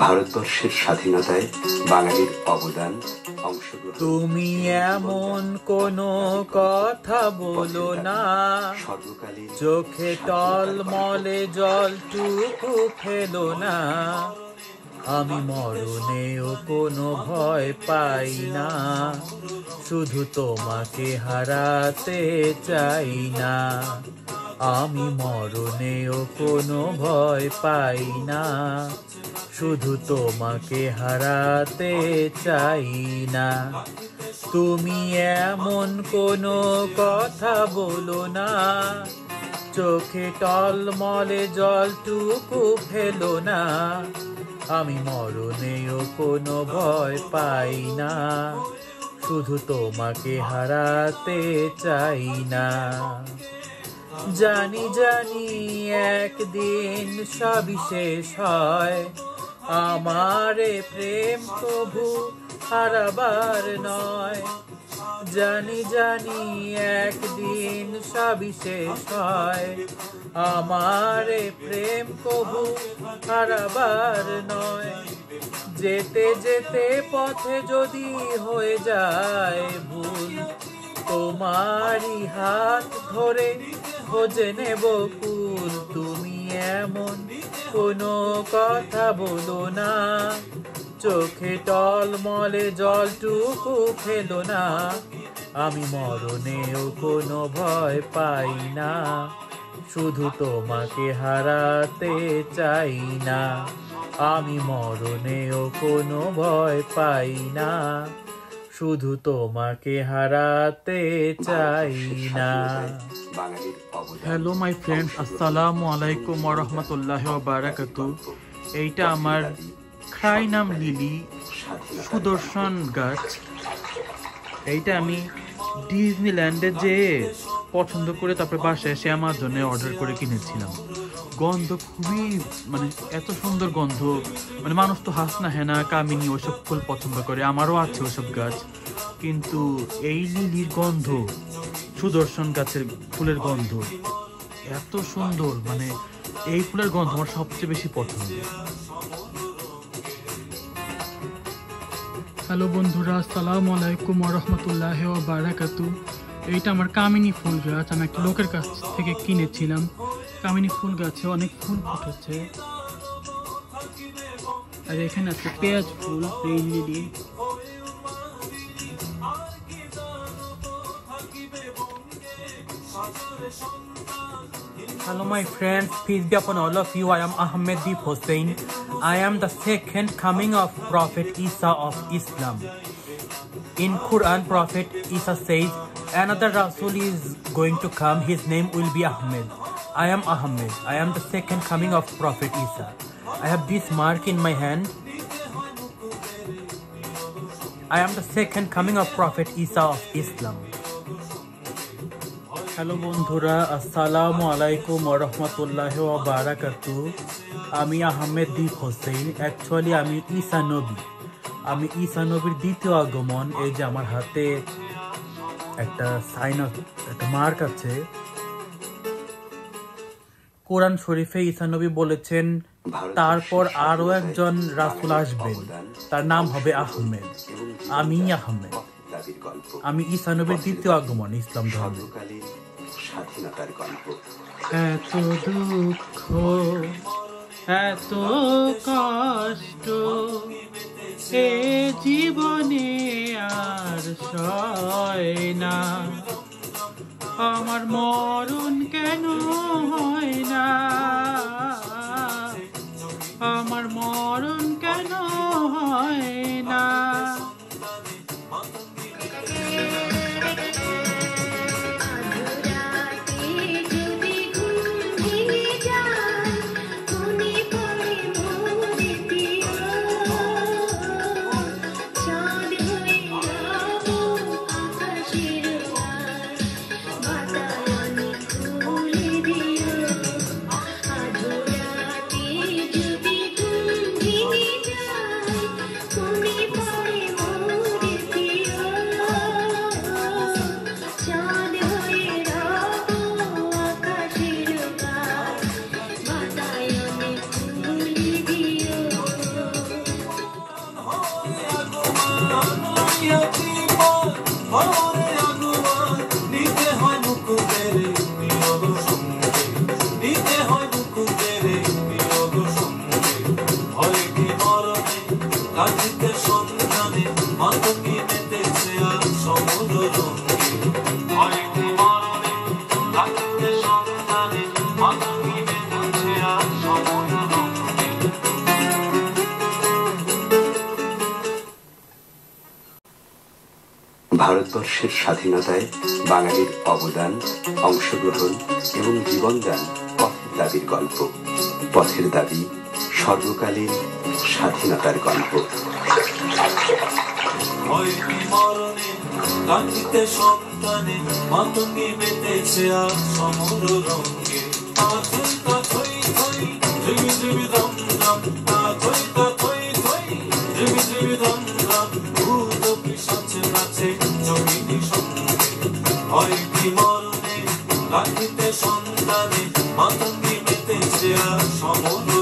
ভারতবর্ষের স্বাধীনতায় বাঙালির অবদান অংশগ্রহণ। তুমি এমন কোনো কথা বলো না, চোখে টলমলে জলটুকু ফেলো না। আমি মরণেও কোনো ভয় পাই না, শুধু তোমাকে হারাতে চাই না। আমি মরণেও কোনো ভয় পাই না, শুধু তোমাকে হারাতে চাই না। তুমি এমন কোনো কথা বলো না, চোখে টলমলে জলটুকু ফেলো না। আমি মরণেও কোনো ভয় পাই না, শুধু তোমাকে হারাতে চাই না। জানি জানি একদিন সবই শেষ হয়, আমারে প্রেম প্রভু হারাবার নয়। জানি জানি একদিন সবই শেষ হয়, আমারে প্রেম প্রভু হারাবার নয়। যেতে যেতে পথে যদি হয়ে যায় ভুল, তোমারই হাত ধরে খোঁজে নেব কুল। তুমি এমন কোনো কথা বলো না, চোখে টলমলে জলটুকু ফেলো না। আমি মরণেও কোনো ভয় পাই না, শুধু তোমাকে হারাতে চাই না। আমি মরণেও কোনো ভয় পাই না, শুধু তোমাকে হারাতে চাই না। হ্যালো মাই ফ্রেন্ডস, আসসালামু আলাইকুম ওয়া রাহমাতুল্লাহি ওয়া বারাকাতুহু। এইটা আমার ক্রাইনাম লিলি সুদর্শন গাছ। এইটা আমি ডিজনিল্যান্ডে যে পছন্দ করে তারপরে বাসায় এসে আমার জন্য অর্ডার করে কিনেছিলাম। গন্ধ খুবই এত সুন্দর গন্ধ, মানুষ তো হাসনা হেনা কামিনী ওইসব ফুল পছন্দ করে, আমারও আছে ওইসব গাছ, কিন্তু এই লিলির গন্ধ, সুদর্শন গাছের ফুলের গন্ধ এত সুন্দর, এই ফুলের গন্ধ আমার সবচেয়ে বেশি পছন্দ। হ্যালো বন্ধুরা, আসসালামু আলাইকুম ওয়া রাহমাতুল্লাহি ওয়া বারাকাতুহু। এইটা আমার কামিনী ফুল গাছ, আমি একটা লোকের কাছ থেকে কিনেছিলাম। কামিনী ফুল গাছে অনেক ফুল ফুটেছে, আর এখানে আছে পেঁয়াজ ফুল, rain lily. Hello my friends, peace be upon all of you. I am Ahmed Deep Hussain. I am the second coming of Prophet Isa of Islam. In Quran, Prophet Isa says, another Rasul is going to come, his name will be Ahmed. I am Ahmed. I am the second coming of Prophet Isa. I have this mark in my hand. I am the second coming of Prophet Isa of Islam. Hello বন্ধুরা, আসসালামু আলাইকুম ওয়া রাহমাতুল্লাহি ওয়া বারাকাতুহু। আমি আহমেদ দীপ Hossain. Actually আমি ঈসা নবীর দ্বিতীয় আগমন। এই যে আমার হাতে একটা মার্ক আছে। কোরআন শরীফে ঈসা নবী বলেছেন, তারপর আরো একজন রাসূল আসবেন, তার নাম হবে আহমেদ। আমি আহমেদ। আমি ঈসা নবীর দ্বিতীয় আগমন ইসলাম ধর্মে। স্বাধীনতার গল্প। এত দুঃখ, এত কষ্ট এ জীবনে আর সয় না। আমার মরণ কেন হয় না, আমার মরণ কেন হয় না। হরে আগুয়ান নিতে হয় মুকুটের বিয়োগ সঙ্গে নিতে হয় মুকুটের বিয়োগ সঙ্গে ভয় কি মরণে কাঁদিতে সন্তানে মাতঙ্গি মেতেছে আর সমুদ্র রঙ্গে ভয় কি মরণে কাঁদিতে সন্তানে মাতঙ্গি মেতেছে আর সমুদ্র রঙ্গে। ভারতবর্ষের স্বাধীনতায় বাঙালির অবদান, অংশগ্রহণ এবং জীবনদান পথের দাবির গল্প। পথের দাবি সর্বকালীন স্বাধীনতার গল্প। ভয় কি মরণে কাঁদিতে সন্তানে মাতঙ্গি মেতেছে আর সমুদ্র রঙ্গে থই থই থই ঝিমি ঝিমি দম দম থই থই থই ঝিমি ঝিমি দম দম ভূত পিশাচে নাচে জমিনি সঙ্গে ভয় কি মরণে কাঁদিতে সন্তানে মাতঙ্গি মেতেছে আর সমুদ্র